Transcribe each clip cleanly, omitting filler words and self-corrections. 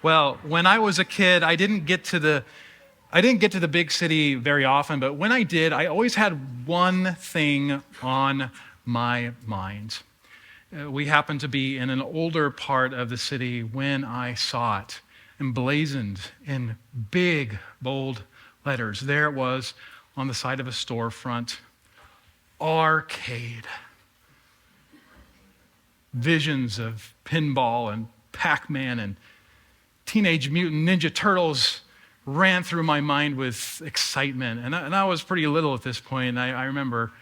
Well, when I was a kid, I didn't get to the big city very often, but when I did, I always had one thing on my mind. We happened to be in an older part of the city when I saw it emblazoned in big, bold letters. There it was on the side of a storefront, arcade. Visions of pinball and Pac-Man and Teenage Mutant Ninja Turtles ran through my mind with excitement. And I was pretty little at this point. I remember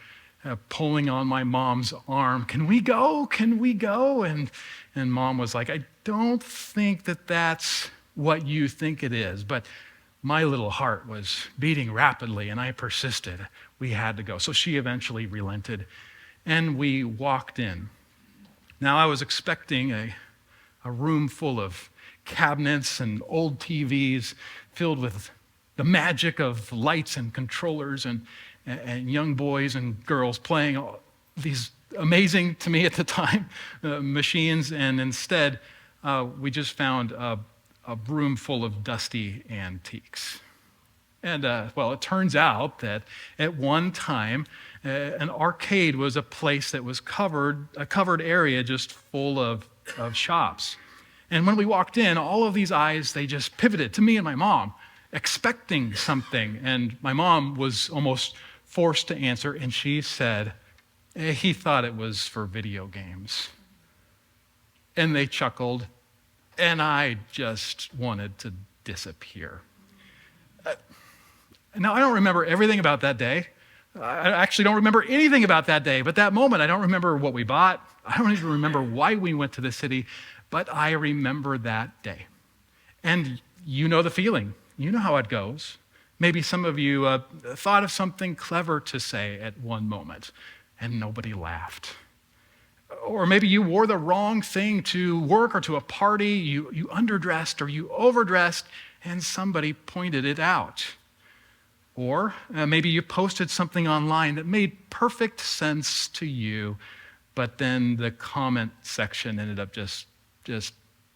pulling on my mom's arm. Can we go? Can we go? And mom was like, I don't think that's what you think it is. But my little heart was beating rapidly, and I persisted. We had to go. So she eventually relented, and we walked in. Now, I was expecting a room full of cabinets and old TVs filled with the magic of lights and controllers and young boys and girls playing all these amazing, to me at the time, machines. And instead, we just found a room full of dusty antiques. And well, it turns out that at one time, an arcade was a place that was a covered area just full of shops. And when we walked in, all of these eyes, they just pivoted to me and my mom, expecting something. And my mom was almost forced to answer, and she said, he thought it was for video games. And they chuckled, and I just wanted to disappear. Now, I don't remember everything about that day. I actually don't remember anything about that day, but that moment, I don't remember what we bought. I don't even remember why we went to the city, but I remember that day. And you know the feeling. You know how it goes. Maybe some of you thought of something clever to say at one moment, and nobody laughed. Or maybe you wore the wrong thing to work or to a party. You underdressed or you overdressed, and somebody pointed it out. Or maybe you posted something online that made perfect sense to you, but then the comment section ended up just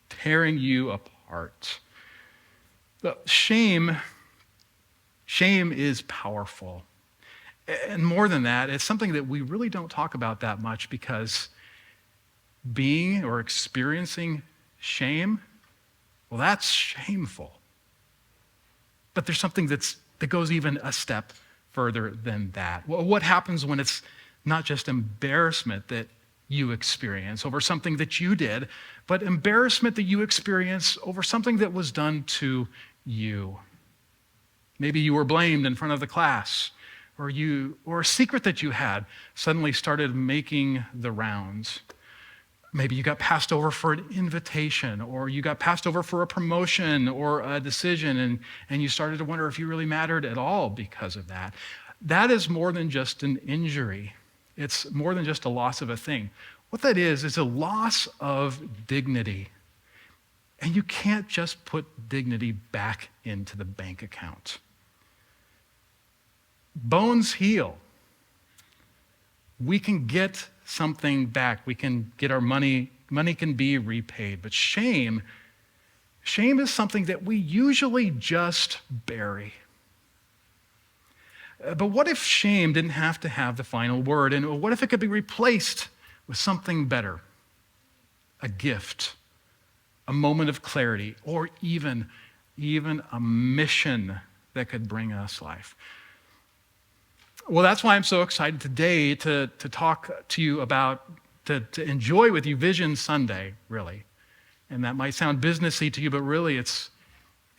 tearing you apart. But shame is powerful. And more than that, it's something that we really don't talk about that much, because being or experiencing shame, well, that's shameful. But there's something that goes even a step further than that. Well, what happens when it's not just embarrassment that you experience over something that you did, but embarrassment that you experience over something that was done to you? Maybe you were blamed in front of the class, or a secret that you had suddenly started making the rounds. Maybe you got passed over for an invitation, or you got passed over for a promotion or a decision, and you started to wonder if you really mattered at all because of that. That is more than just an injury. It's more than just a loss of a thing. What that is a loss of dignity. And you can't just put dignity back into the bank account. Bones heal. We can get something back. We can get our money. Money can be repaid. But shame is something that we usually just bury. But what if shame didn't have to have the final word? And what if it could be replaced with something better? A gift, a moment of clarity, or even a mission that could bring us life. Well, that's why I'm so excited today to talk to you about, to enjoy with you Vision Sunday, really. And that might sound businessy to you, but really it's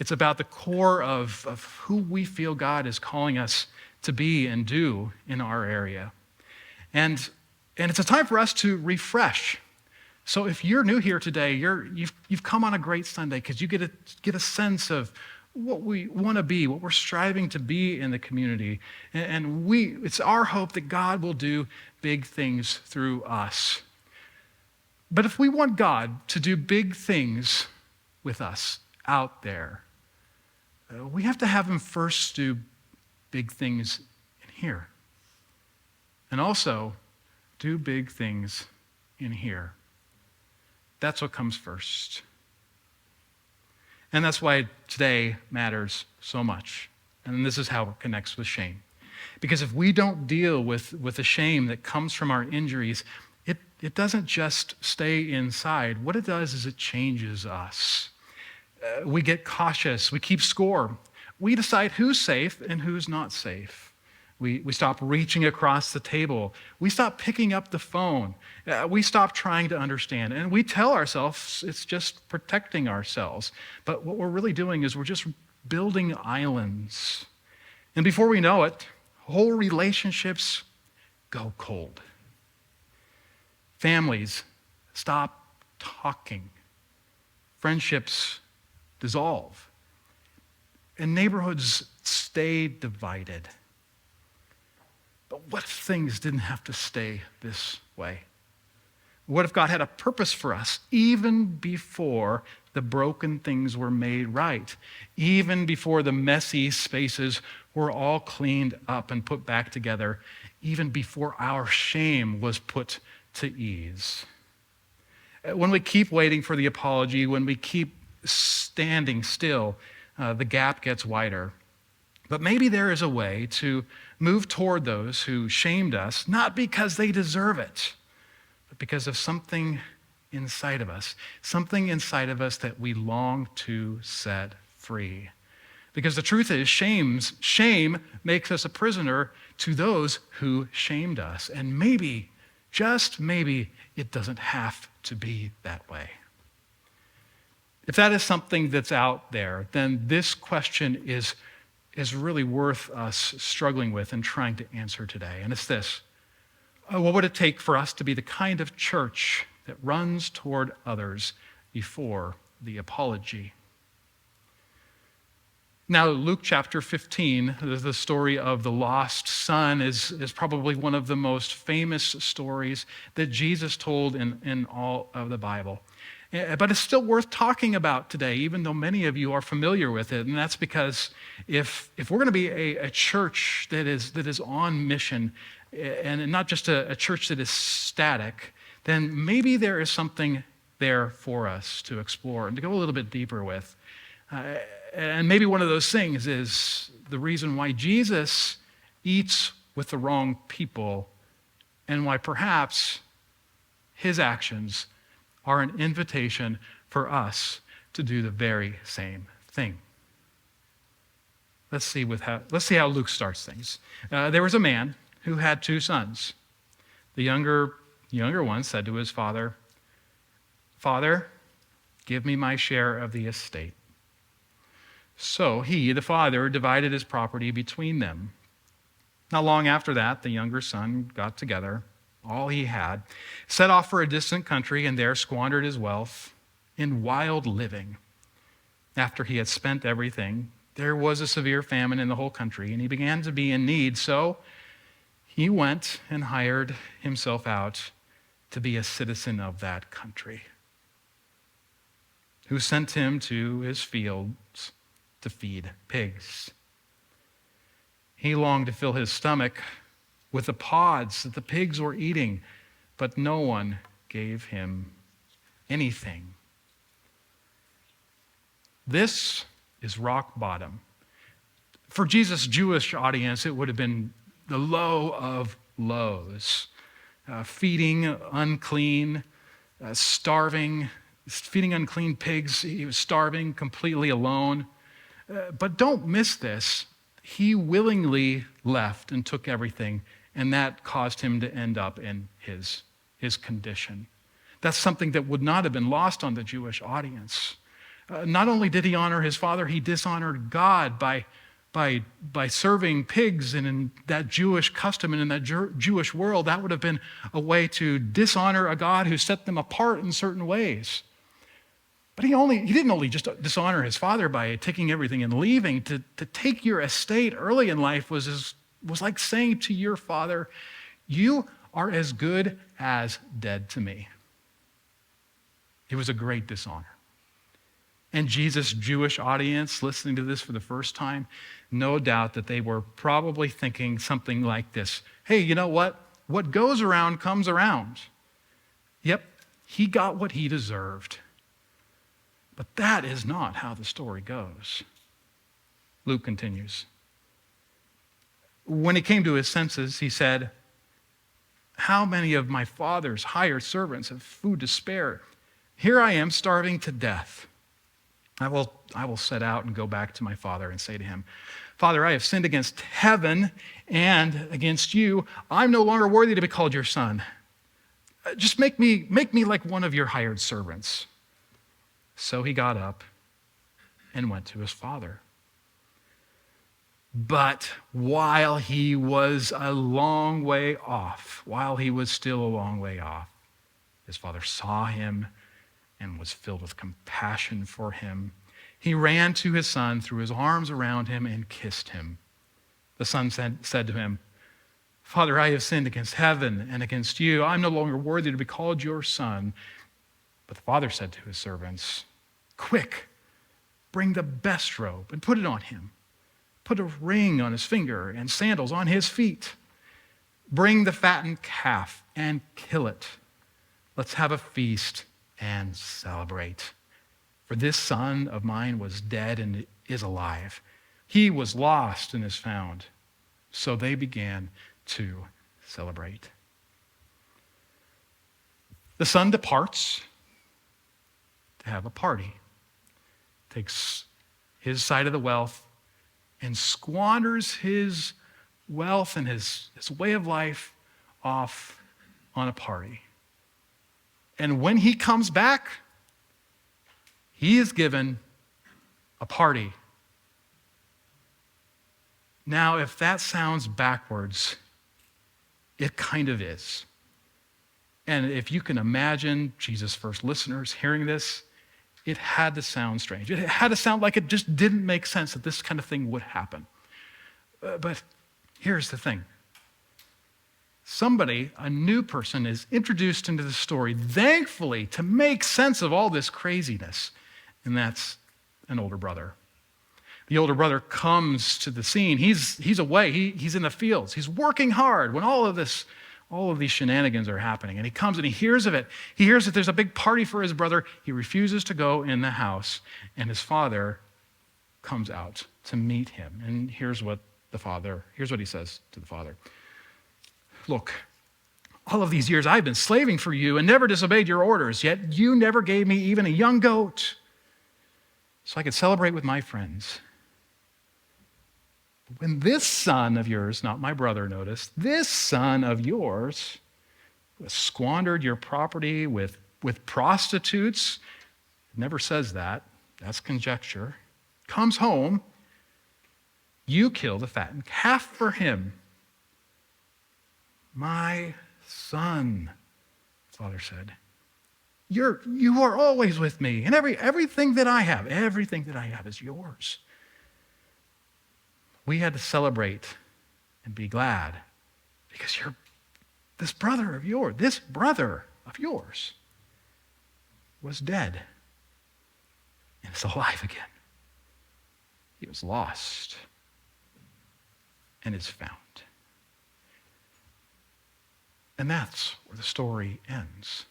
about the core of who we feel God is calling us to be and do in our area. And it's a time for us to refresh. So if you're new here today, you've come on a great Sunday because you get a sense of what we want to be, what we're striving to be in the community. And it's our hope that God will do big things through us. But if we want God to do big things with us out there, we have to have him first do big things in here. And also do big things in here. That's what comes first. And that's why today matters so much. And this is how it connects with shame. Because if we don't deal with the shame that comes from our injuries, it doesn't just stay inside. What it does is it changes us. We get cautious. We keep score. We decide who's safe and who's not safe. We stop reaching across the table. We stop picking up the phone. We stop trying to understand. And we tell ourselves it's just protecting ourselves. But what we're really doing is we're just building islands. And before we know it, whole relationships go cold. Families stop talking. Friendships dissolve. And neighborhoods stay divided. But what if things didn't have to stay this way? What if God had a purpose for us even before the broken things were made right? Even before the messy spaces were all cleaned up and put back together? Even before our shame was put to ease? When we keep waiting for the apology, when we keep standing still, the gap gets wider. But maybe there is a way to move toward those who shamed us, not because they deserve it, but because of something inside of us that we long to set free. Because the truth is, shame makes us a prisoner to those who shamed us. And maybe, just maybe, it doesn't have to be that way. If that is something that's out there, then this question is really worth us struggling with and trying to answer today. And it's this: what would it take for us to be the kind of church that runs toward others before the apology? Now, Luke chapter 15, the story of the lost son, is probably one of the most famous stories that Jesus told in all of the Bible. But it's still worth talking about today, even though many of you are familiar with it. And that's because if we're going to be a church that is on mission, and not just a church that is static, then maybe there is something there for us to explore and to go a little bit deeper with. And maybe one of those things is the reason why Jesus eats with the wrong people, and why perhaps his actions are an invitation for us to do the very same thing. Let's see how Luke starts things. There was a man who had 2 sons. The younger one said to his father, "Father, give me my share of the estate." So he, the father, divided his property between them. Not long after that, the younger son got together all he had, set off for a distant country, and there squandered his wealth in wild living. After he had spent everything, there was a severe famine in the whole country, and he began to be in need. So he went and hired himself out to be a citizen of that country, who sent him to his fields to feed pigs. He longed to fill his stomach with the pods that the pigs were eating, but no one gave him anything. This is rock bottom. For Jesus' Jewish audience, it would have been the low of lows. Feeding unclean, starving, feeding unclean pigs. He was starving, completely alone. But don't miss this. He willingly left and took everything, and that caused him to end up in his condition. That's something that would not have been lost on the Jewish audience. Not only did he honor his father, he dishonored God by serving pigs, and in that Jewish custom and in that Jewish world, that would have been a way to dishonor a God who set them apart in certain ways. But he didn't only just dishonor his father by taking everything and leaving. To take your estate early in life was like saying to your father, "You are as good as dead to me." It was a great dishonor. And Jesus' Jewish audience listening to this for the first time, no doubt that they were probably thinking something like this: "Hey, you know what? What goes around comes around." Yep, he got what he deserved. But that is not how the story goes. Luke continues. When he came to his senses, he said, "How many of my father's hired servants have food to spare? Here I am starving to death. I will set out and go back to my father and say to him, 'Father, I have sinned against heaven and against you. I'm no longer worthy to be called your son. Just make me like one of your hired servants.' So he got up and went to his father. But while he was still a long way off, his father saw him and was filled with compassion for him. He ran to his son, threw his arms around him, and kissed him. The son said to him, 'Father, I have sinned against heaven and against you. I'm no longer worthy to be called your son.' But the father said to his servants, 'Quick, bring the best robe and put it on him. Put a ring on his finger and sandals on his feet. Bring the fattened calf and kill it. Let's have a feast and celebrate. For this son of mine was dead and is alive. He was lost and is found.' So they began to celebrate." The son departs to have a party, takes his side of the wealth, and squanders his wealth and his way of life off on a party. And when he comes back, he is given a party. Now, if that sounds backwards, it kind of is. And if you can imagine Jesus' first listeners hearing this, it had to sound strange. It had to sound like it just didn't make sense that this kind of thing would happen. But here's the thing. Somebody, a new person, is introduced into the story, thankfully, to make sense of all this craziness. And that's an older brother. The older brother comes to the scene. He's away. He's in the fields. He's working hard when all of these shenanigans are happening. And he comes and he hears of it. He hears that there's a big party for his brother. He refuses to go in the house. And his father comes out to meet him. And here's what he says to the father. "Look, all of these years I've been slaving for you and never disobeyed your orders, yet you never gave me even a young goat so I could celebrate with my friends. When this son of yours," not my brother, notice, "this son of yours who has squandered your property with prostitutes," it never says that, that's conjecture, "comes home, you kill the fattened calf for him." "My son," the father said, you are always with me, and everything that I have is yours. We had to celebrate and be glad because this brother of yours was dead and is alive again. He was lost and is found. And that's where the story ends.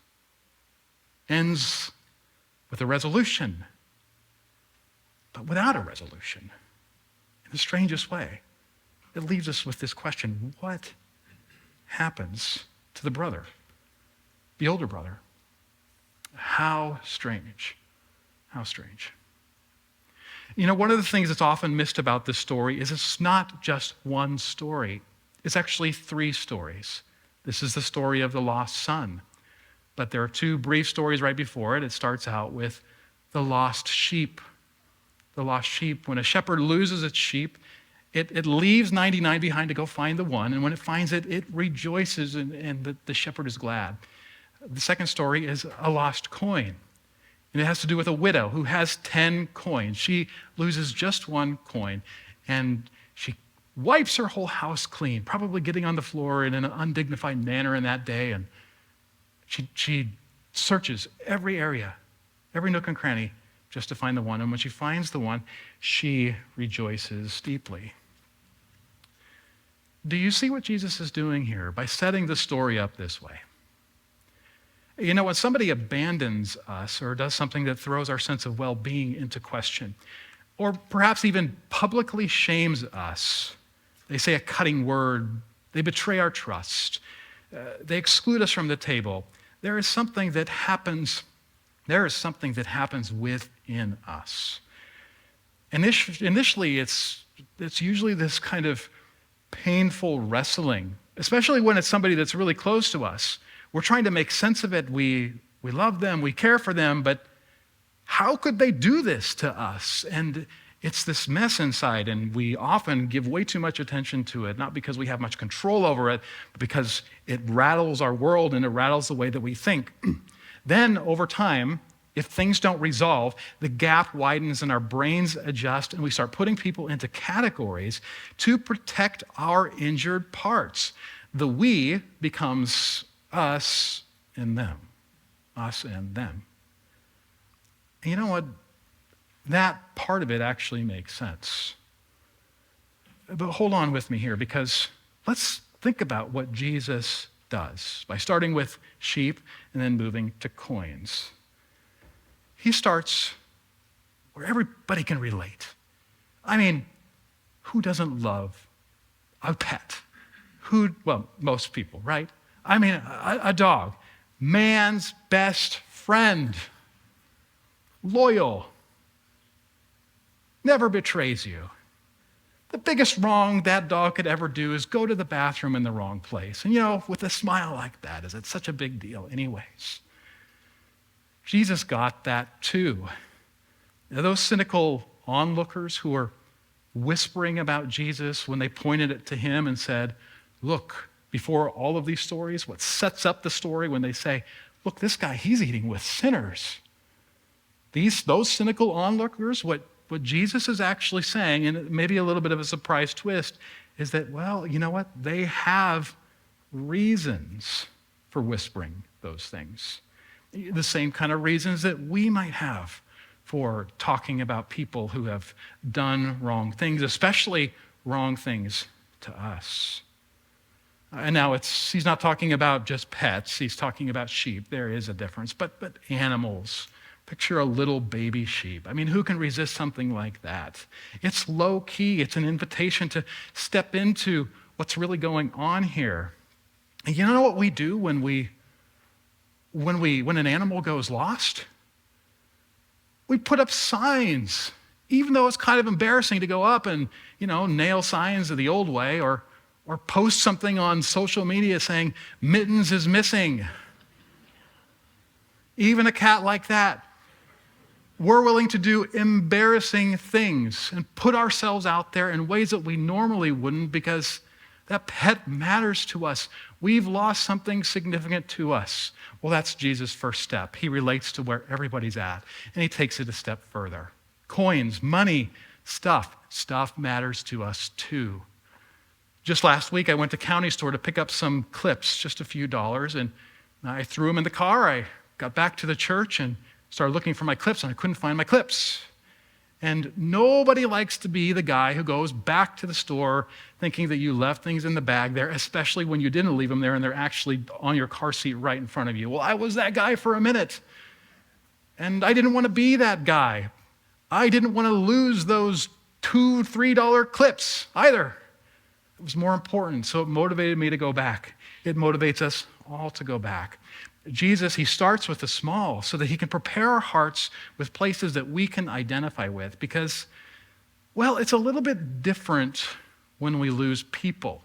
Ends with a resolution, but without a resolution. In the strangest way, it leaves us with this question: what happens to the brother, the older brother? How strange. How strange. You know, one of the things that's often missed about this story is it's not just one story. It's actually three stories. This is the story of the lost son. But there are two brief stories right before it. It starts out with the lost sheep. The lost sheep. When a shepherd loses its sheep, it leaves 99 behind to go find the one. And when it finds it, it rejoices and the shepherd is glad. The second story is a lost coin. And it has to do with a widow who has 10 coins. She loses just one coin, and she wipes her whole house clean, probably getting on the floor in an undignified manner in that day. And she searches every area, every nook and cranny, just to find the one. And when she finds the one, she rejoices deeply. Do you see what Jesus is doing here by setting the story up this way? You know, when somebody abandons us or does something that throws our sense of well-being into question, or perhaps even publicly shames us, they say a cutting word, they betray our trust, they exclude us from the table, there is something that happens within us. Initially, it's usually this kind of painful wrestling, especially when it's somebody that's really close to us. We're trying to make sense of it. We love them, we care for them, but how could they do this to us? And it's this mess inside, and we often give way too much attention to it, not because we have much control over it, but because it rattles our world and it rattles the way that we think. Then, over time, if things don't resolve, the gap widens and our brains adjust, and we start putting people into categories to protect our injured parts. The we becomes us and them. Us and them. And you know what? That part of it actually makes sense. But hold on with me here, because let's think about what Jesus does by starting with sheep and then moving to coins. He starts where everybody can relate. I mean, who doesn't love a pet? Well, most people, right? I mean, a dog, man's best friend, loyal, never betrays you. The biggest wrong that dog could ever do is go to the bathroom in the wrong place. And you know, with a smile like that, is it such a big deal anyways? Jesus got that too. Those cynical onlookers who were whispering about Jesus when they pointed it to him and said, look, before all of these stories, what sets up the story when they say, look, this guy, he's eating with sinners. Those cynical onlookers, what Jesus is actually saying, and maybe a little bit of a surprise twist, is that, well, you know what? They have reasons for whispering those things. The same kind of reasons that we might have for talking about people who have done wrong things, especially wrong things to us. And now he's not talking about just pets, he's talking about sheep. There is a difference, but animals. Picture a little baby sheep. I mean, who can resist something like that? It's low key. It's an invitation to step into what's really going on here. And you know what we do when an animal goes lost? We put up signs, even though it's kind of embarrassing to go up and, nail signs the old way or post something on social media saying, Mittens is missing. Even a cat like that. We're willing to do embarrassing things and put ourselves out there in ways that we normally wouldn't because that pet matters to us. We've lost something significant to us. Well, that's Jesus' first step. He relates to where everybody's at, and he takes it a step further. Coins, money, stuff matters to us too. Just last week, I went to County Store to pick up some clips, just a few dollars, and I threw them in the car. I got back to the church and started looking for my clips, and I couldn't find my clips. And nobody likes to be the guy who goes back to the store thinking that you left things in the bag there, especially when you didn't leave them there and they're actually on your car seat right in front of you. Well, I was that guy for a minute, and I didn't want to be that guy. I didn't want to lose those $2, $3 clips either. It was more important, so it motivated me to go back. It motivates us all to go back. Jesus, he starts with the small so that he can prepare our hearts with places that we can identify with because, well, it's a little bit different when we lose people.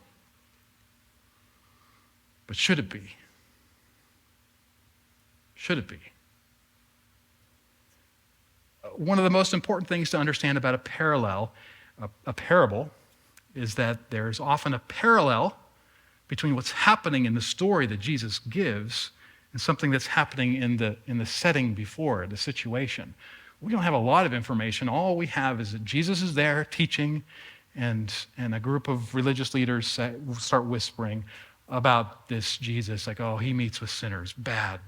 But should it be? Should it be? One of the most important things to understand about a parable, is that there's often a parallel between what's happening in the story that Jesus gives and something that's happening in the setting before, the situation. We don't have a lot of information. All we have is that Jesus is there teaching, and a group of religious leaders start whispering about this Jesus, like, oh, he meets with sinners. Bad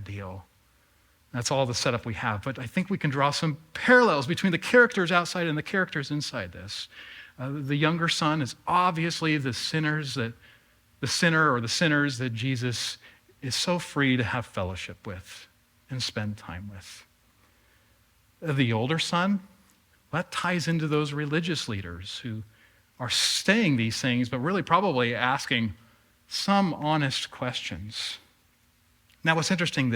deal. That's all the setup we have. But I think we can draw some parallels between the characters outside and the characters inside this. The younger son is obviously the sinner or the sinners that Jesus is so free to have fellowship with and spend time with. The older son, that ties into those religious leaders who are saying these things, but really probably asking some honest questions. Now, what's interesting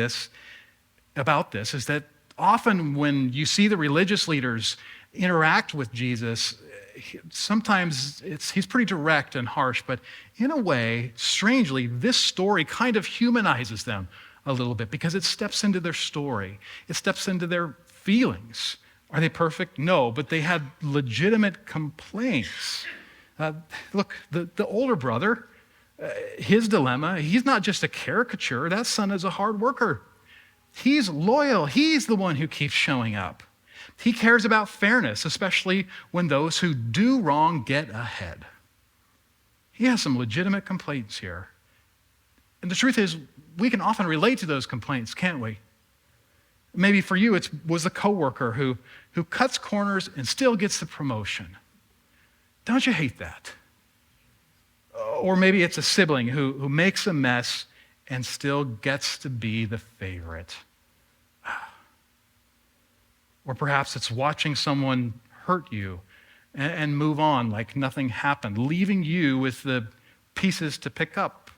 about this is that often when you see the religious leaders interact with Jesus, sometimes he's pretty direct and harsh, but in a way, strangely, this story kind of humanizes them a little bit because it steps into their story. It steps into their feelings. Are they perfect? No, but they had legitimate complaints. Look, the older brother, his dilemma, he's not just a caricature. That son is a hard worker. He's loyal. He's the one who keeps showing up. He cares about fairness, especially when those who do wrong get ahead. He has some legitimate complaints here. And the truth is, we can often relate to those complaints, can't we? Maybe for you, it was a coworker who cuts corners and still gets the promotion. Don't you hate that? Or maybe it's a sibling who makes a mess and still gets to be the favorite. Or perhaps it's watching someone hurt you and move on like nothing happened, leaving you with the pieces to pick up.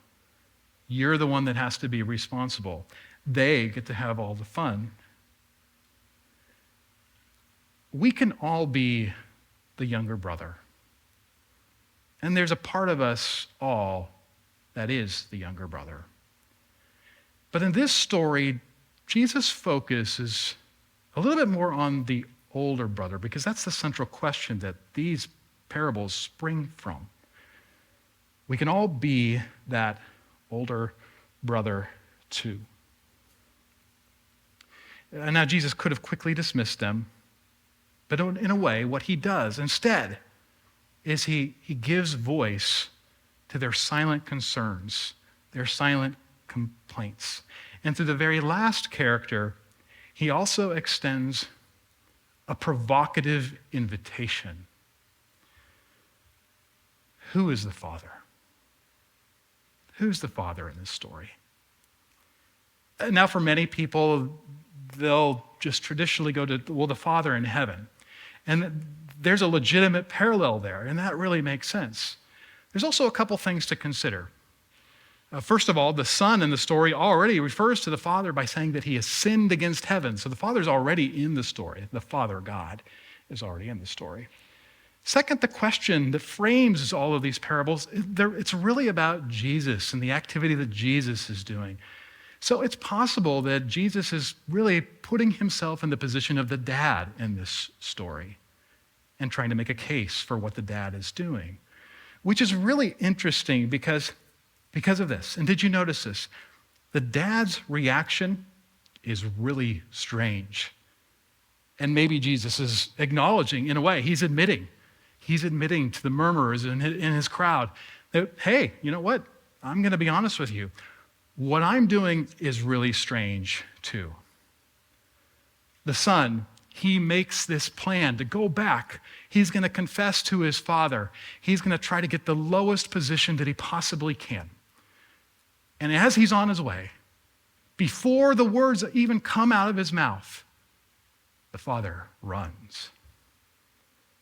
You're the one that has to be responsible. They get to have all the fun. We can all be the younger brother. And there's a part of us all that is the younger brother. But in this story, Jesus' focus is a little bit more on the older brother, because that's the central question that these parables spring from. We can all be that older brother too. And now Jesus could have quickly dismissed them, but in a way, what he does instead is he gives voice to their silent concerns, their silent complaints. And through the very last character, he also extends a provocative invitation. Who is the father? Who's the father in this story? Now, for many people, they'll just traditionally go to, well, the Father in heaven. And there's a legitimate parallel there, and that really makes sense. There's also a couple things to consider. First of all, the Son in the story already refers to the Father by saying that he has sinned against heaven. So the Father's already in the story. The Father, God, is already in the story. Second, the question that frames all of these parables, it's really about Jesus and the activity that Jesus is doing. So it's possible that Jesus is really putting himself in the position of the dad in this story and trying to make a case for what the dad is doing, which is really interesting because of this. And did you notice this? The dad's reaction is really strange. And maybe Jesus is acknowledging, in a way, he's admitting to the murmurers in his crowd that, hey, you know what? I'm going to be honest with you. What I'm doing is really strange too. The son, he makes this plan to go back. He's going to confess to his father. He's going to try to get the lowest position that he possibly can. And as he's on his way, before the words even come out of his mouth, the father runs.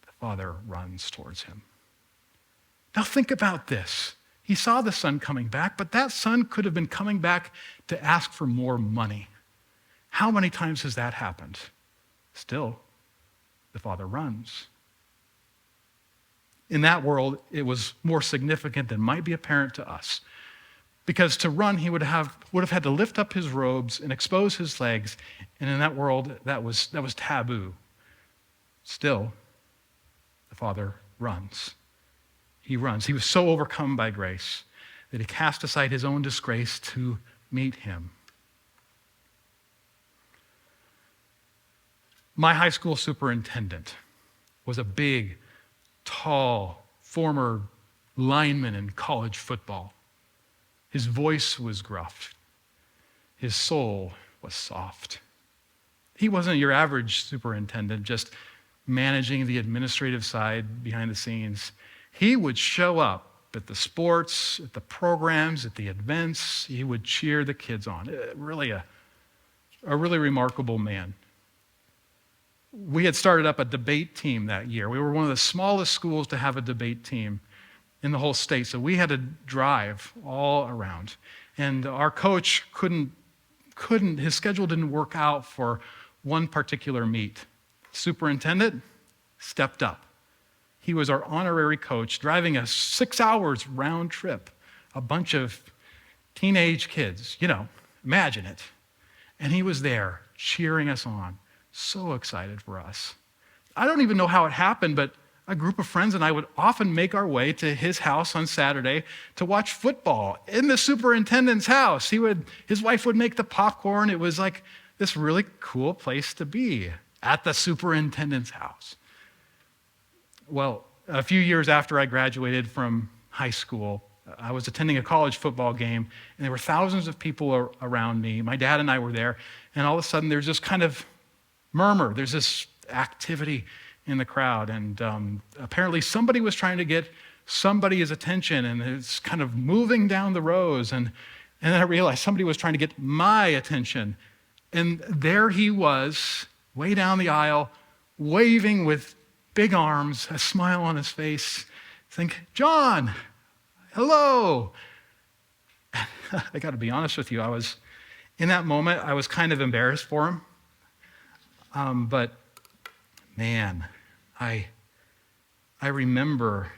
The father runs towards him. Now think about this. He saw the son coming back, but that son could have been coming back to ask for more money. How many times has that happened? Still, the father runs. In that world, it was more significant than might be apparent to us. Because to run, he would have had to lift up his robes and expose his legs, and in that world, that was taboo. Still, the father runs. He runs. He was so overcome by grace that he cast aside his own disgrace to meet him. My high school superintendent was a big, tall, former lineman in college football. His voice was gruff. His soul was soft. He wasn't your average superintendent, just managing the administrative side behind the scenes. He would show up at the sports, at the programs, at the events. He would cheer the kids on. Really a really remarkable man. We had started up a debate team that year. We were one of the smallest schools to have a debate team in the whole state, so we had to drive all around. And our coach his schedule didn't work out for one particular meet. Superintendent stepped up. He was our honorary coach, driving us 6 hours round trip, a bunch of teenage kids, imagine it. And he was there cheering us on, so excited for us. I don't even know how it happened, but a group of friends and I would often make our way to his house on Saturday to watch football in the superintendent's house. His wife would make the popcorn. It was like this really cool place to be, at the superintendent's house. Well, a few years after I graduated from high school, I was attending a college football game, and there were thousands of people around me. My dad and I were there, and all of a sudden there's this kind of murmur. There's this activity in the crowd, and apparently somebody was trying to get somebody's attention, and it's kind of moving down the rows, and then I realized somebody was trying to get my attention, and there he was, way down the aisle, waving with big arms, a smile on his face. Think, John, hello. I got to be honest with you. In that moment, I was kind of embarrassed for him. But man, I remember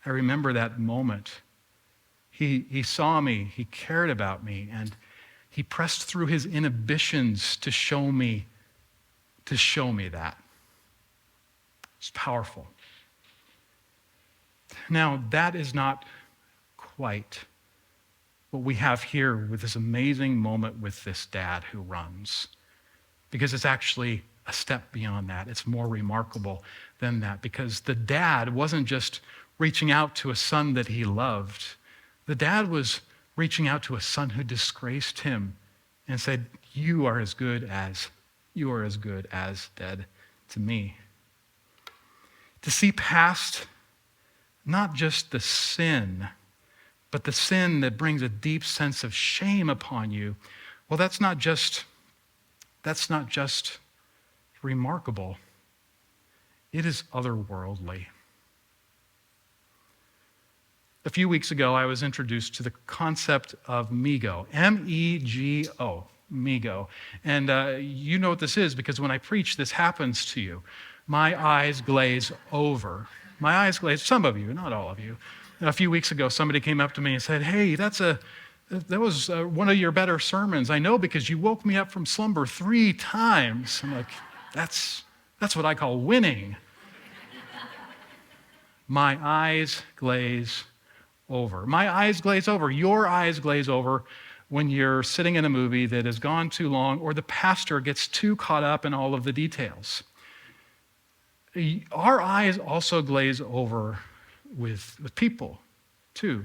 that moment. He saw me, he cared about me, and he pressed through his inhibitions to show me that. It's powerful. Now, that is not quite what we have here with this amazing moment with this dad who runs, because it's actually a step beyond that. It's more remarkable than that, because the dad wasn't just reaching out to a son that he loved. The dad was reaching out to a son who disgraced him and said, you are as good as dead to me. To see past not just the sin, but the sin that brings a deep sense of shame upon you, well, that's not just remarkable. It is otherworldly. A few weeks ago, I was introduced to the concept of MEGO, M-E-G-O, MEGO. And you know what this is, because when I preach, this happens to you. My eyes glaze over. My eyes glaze, some of you, not all of you. A few weeks ago, somebody came up to me and said, hey, that was one of your better sermons. I know, because you woke me up from slumber 3 times. I'm like, that's what I call winning. My eyes glaze over. My eyes glaze over. Your eyes glaze over when you're sitting in a movie that has gone too long, or the pastor gets too caught up in all of the details. Our eyes also glaze over with people, too,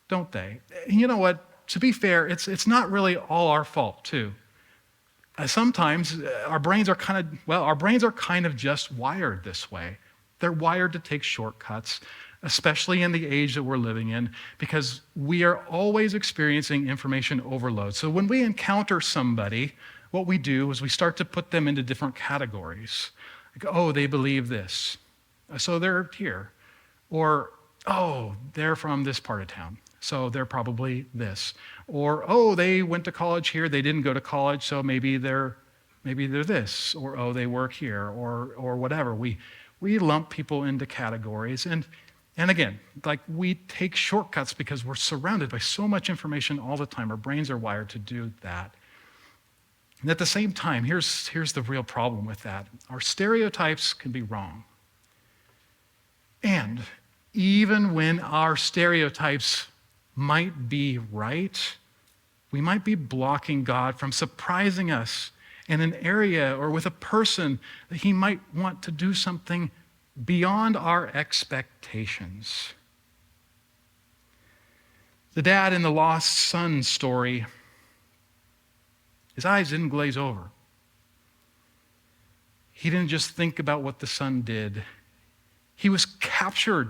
don't they? You know what? To be fair, it's not really all our fault, too. Sometimes our brains are kind of just wired this way. They're wired to take shortcuts, especially in the age that we're living in, because we are always experiencing information overload. So when we encounter somebody, what we do is we start to put them into different categories. Like, oh, they believe this, so they're here. Or, oh, they're from this part of town, so they're probably this. Or, oh, they went to college here, they didn't go to college, so maybe they're this. Or, oh, they work here, or whatever. We lump people into categories. And again, like, we take shortcuts because we're surrounded by so much information all the time. Our brains are wired to do that. And at the same time, here's the real problem with that. Our stereotypes can be wrong. And even when our stereotypes might be right, we might be blocking God from surprising us in an area or with a person that he might want to do something beyond our expectations. The dad in the lost son story, his eyes didn't glaze over. He didn't just think about what the son did. He was captured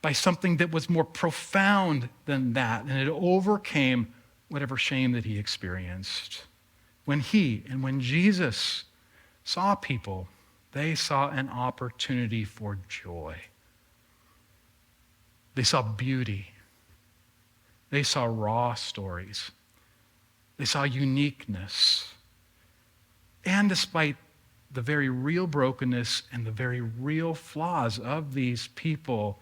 by something that was more profound than that, and it overcame whatever shame that he experienced. When Jesus saw people, they saw an opportunity for joy. They saw beauty. They saw raw stories. They saw uniqueness. And despite the very real brokenness and the very real flaws of these people,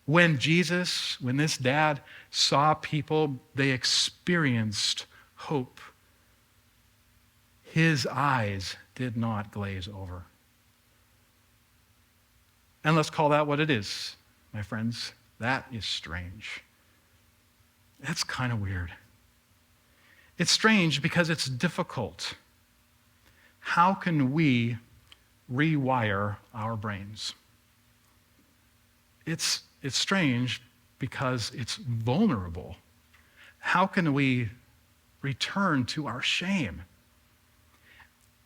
when this dad saw people, they experienced hope. His eyes did not glaze over. And let's call that what it is, my friends. That is strange. That's kind of weird. It's strange because it's difficult. How can we rewire our brains? It's strange because it's vulnerable. How can we return to our shame?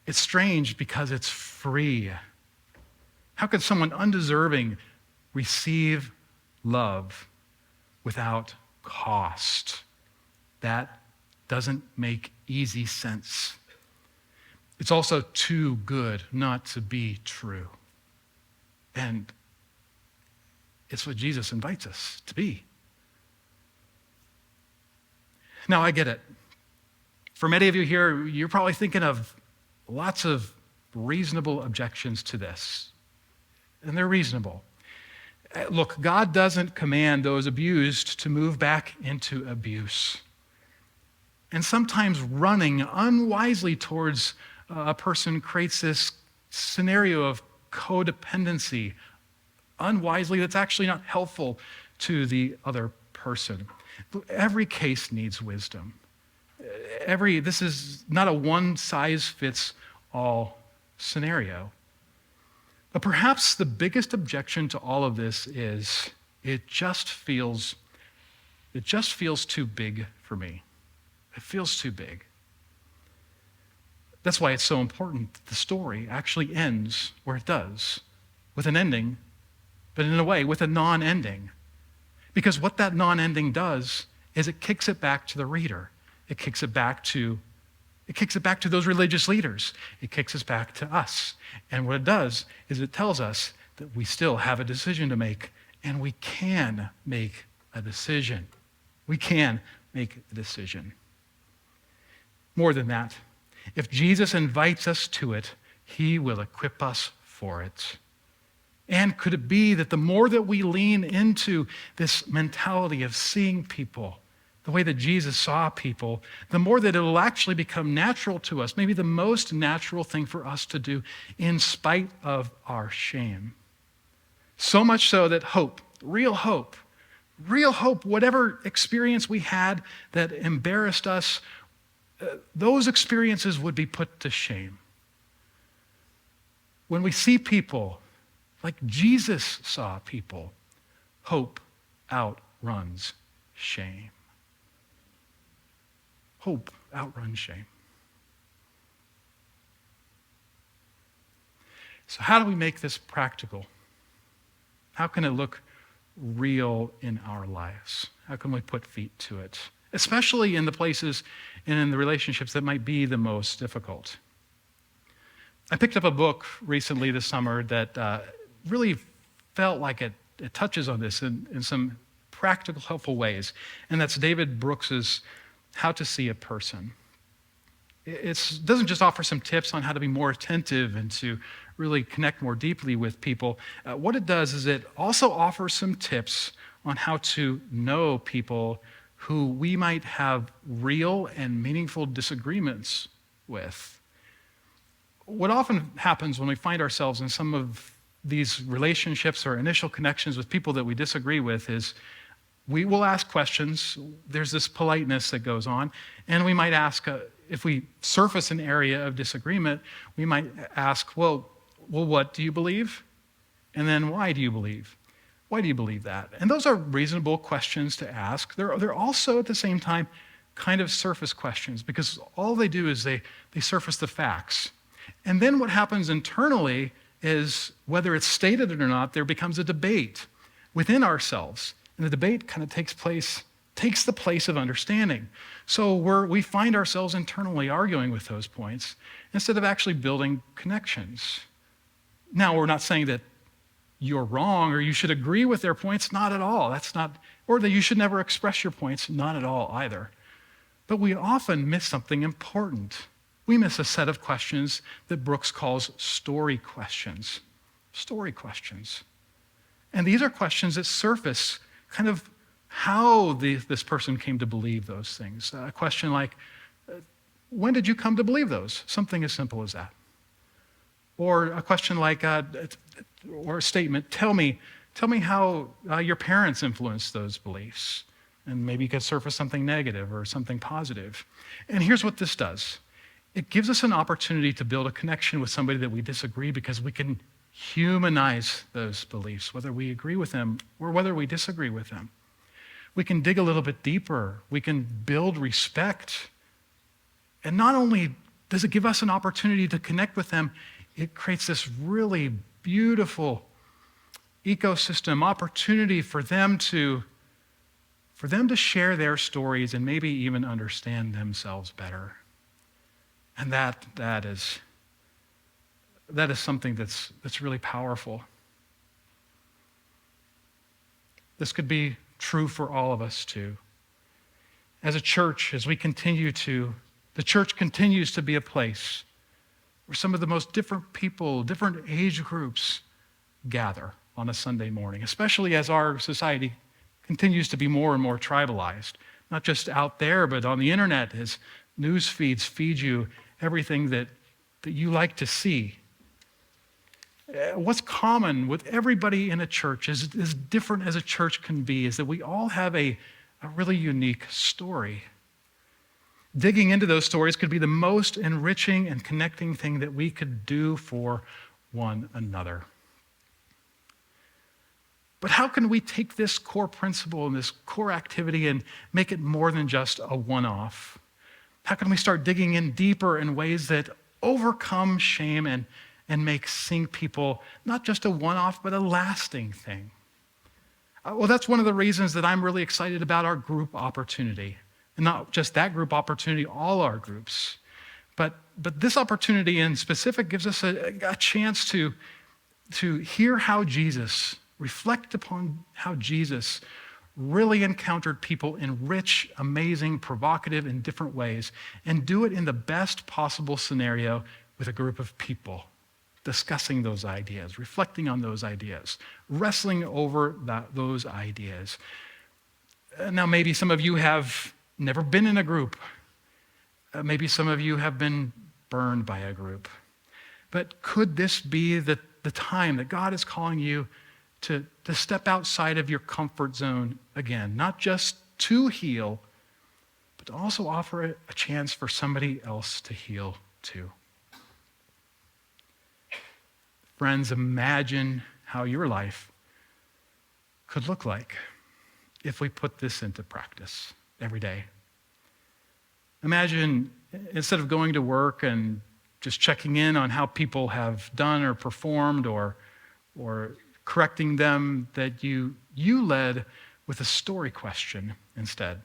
It's strange because it's free. How could someone undeserving receive love without cost? That doesn't make easy sense. It's also too good not to be true. And it's what Jesus invites us to be. Now, I get it. For many of you here, you're probably thinking of lots of reasonable objections to this. And they're reasonable. Look, God doesn't command those abused to move back into abuse. And sometimes running unwisely towards a person creates this scenario of codependency, unwisely, that's actually not helpful to the other person. Every case needs wisdom. This is not a one-size-fits-all scenario. But perhaps the biggest objection to all of this is it just feels too big for me. It feels too big. That's why it's so important that the story actually ends where it does, with an ending, but in a way, with a non-ending. Because what that non-ending does is it kicks it back to the reader. It kicks it back to those religious leaders. It kicks us back to us. And what it does is it tells us that we still have a decision to make, and we can make a decision. We can make a decision. More than that, if Jesus invites us to it, he will equip us for it. And could it be that the more that we lean into this mentality of seeing people the way that Jesus saw people, the more that it will actually become natural to us, maybe the most natural thing for us to do in spite of our shame. So much so that hope, whatever experience we had that embarrassed us, those experiences would be put to shame. When we see people like Jesus saw people, hope outruns shame. Hope outruns shame. So how do we make this practical? How can it look real in our lives? How can we put feet to it? Especially in the places and in the relationships that might be the most difficult. I picked up a book recently this summer that really felt like it touches on this in some practical, helpful ways. And that's David Brooks's How to See a Person. It doesn't just offer some tips on how to be more attentive and to really connect more deeply with people. What it does is it also offers some tips on how to know people who we might have real and meaningful disagreements with. What often happens when we find ourselves in some of these relationships or initial connections with people that we disagree with is we will ask questions. There's this politeness that goes on, and we might ask, if we surface an area of disagreement, we might ask, well, what do you believe? And then why do you believe? Why do you believe that? And those are reasonable questions to ask. They're also, at the same time, kind of surface questions, because all they do is they surface the facts. And then what happens internally is, whether it's stated or not, there becomes a debate. within ourselves. And the debate kind of takes the place of understanding. So we find ourselves internally arguing with those points instead of actually building connections. Now, we're not saying that you're wrong or you should agree with their points, not at all. That's not, or that you should never express your points, not at all either. But we often miss something important. We miss a set of questions that Brooks calls story questions. Story questions. And these are questions that surface kind of how this person came to believe those things. A question like, when did you come to believe those? Something as simple as that. Or a question like, or a statement, tell me how your parents influenced those beliefs. And maybe you could surface something negative or something positive. And here's what this does. It gives us an opportunity to build a connection with somebody that we disagree because we can humanize those beliefs, whether we agree with them or whether we disagree with them. We can dig a little bit deeper. We can build respect. And not only does it give us an opportunity to connect with them, it creates this really beautiful ecosystem, opportunity for them to share their stories and maybe even understand themselves better. And that is something that's really powerful. This could be true for all of us too. As a church, as we the church continues to be a place where some of the most different people, different age groups gather on a Sunday morning, especially as our society continues to be more and more tribalized, not just out there, but on the internet as news feeds feed you everything that you like to see. What's common with everybody in a church, as different as a church can be, is that we all have a really unique story. Digging into those stories could be the most enriching and connecting thing that we could do for one another. But how can we take this core principle and this core activity and make it more than just a one-off? How can we start digging in deeper in ways that overcome shame and make seeing people not just a one-off, but a lasting thing? Well, that's one of the reasons that I'm really excited about our group opportunity. And not just that group opportunity, all our groups. But this opportunity in specific gives us a chance to hear how Jesus, reflect upon how Jesus really encountered people in rich, amazing, provocative, and different ways, and do it in the best possible scenario with a group of people, discussing those ideas, reflecting on those ideas, wrestling over those ideas. Now, maybe some of you have never been in a group. Maybe some of you have been burned by a group. But could this be the time that God is calling you to step outside of your comfort zone again, not just to heal, but to also offer a chance for somebody else to heal too? Friends, imagine how your life could look like if we put this into practice every day. Imagine, instead of going to work and just checking in on how people have done or performed or correcting them, that you led with a story question instead.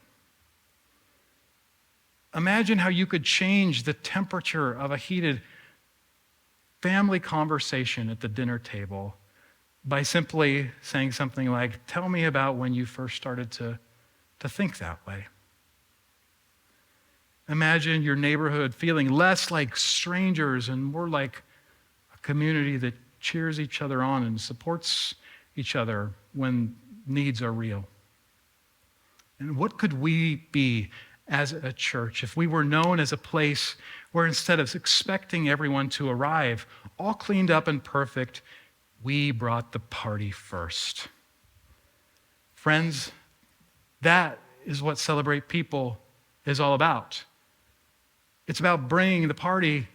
Imagine how you could change the temperature of a heated family conversation at the dinner table by simply saying something like, tell me about when you first started to think that way. Imagine your neighborhood feeling less like strangers and more like a community that cheers each other on and supports each other when needs are real. And what could we be as a church if we were known as a place where instead of expecting everyone to arrive all cleaned up and perfect, we brought the party first? Friends, that is what Celebrate People is all about. It's about bringing the party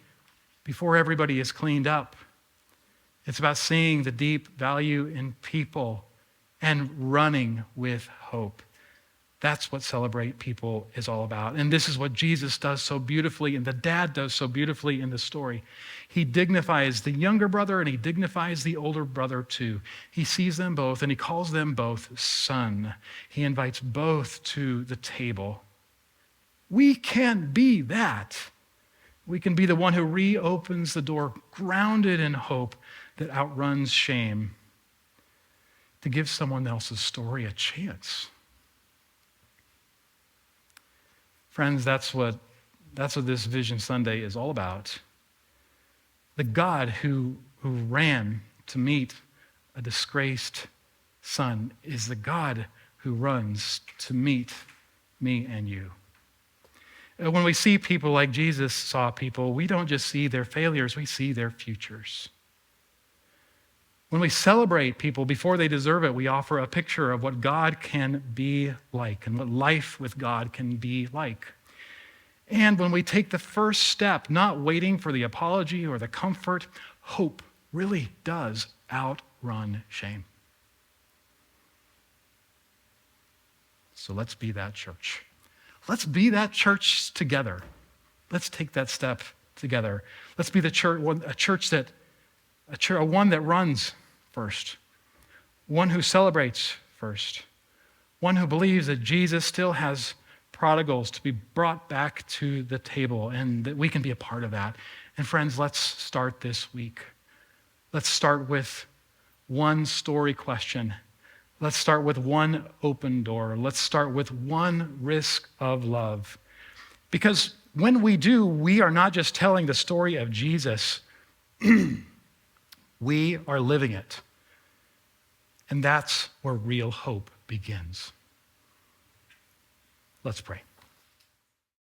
before everybody is cleaned up. It's about seeing the deep value in people and running with hope. That's what Celebrate People is all about. And this is what Jesus does so beautifully, and the dad does so beautifully in the story. He dignifies the younger brother and he dignifies the older brother too. He sees them both and he calls them both son. He invites both to the table. We can be that. We can be the one who reopens the door, grounded in hope that outruns shame, to give someone else's story a chance. Friends, that's what this Vision Sunday is all about. The God who ran to meet a disgraced son is the God who runs to meet me and you. When we see people like Jesus saw people, we don't just see their failures, we see their futures. When we celebrate people before they deserve it, we offer a picture of what God can be like and what life with God can be like. And when we take the first step, not waiting for the apology or the comfort, hope really does outrun shame. So let's be that church. Let's be that church together. Let's take that step together. Let's be the church, one that runs first, one who celebrates first, one who believes that Jesus still has prodigals to be brought back to the table and that we can be a part of that. And friends, let's start this week. Let's start with one story question. Let's start with one open door. Let's start with one risk of love. Because when we do, we are not just telling the story of Jesus, we are living it. And that's where real hope begins. Let's pray.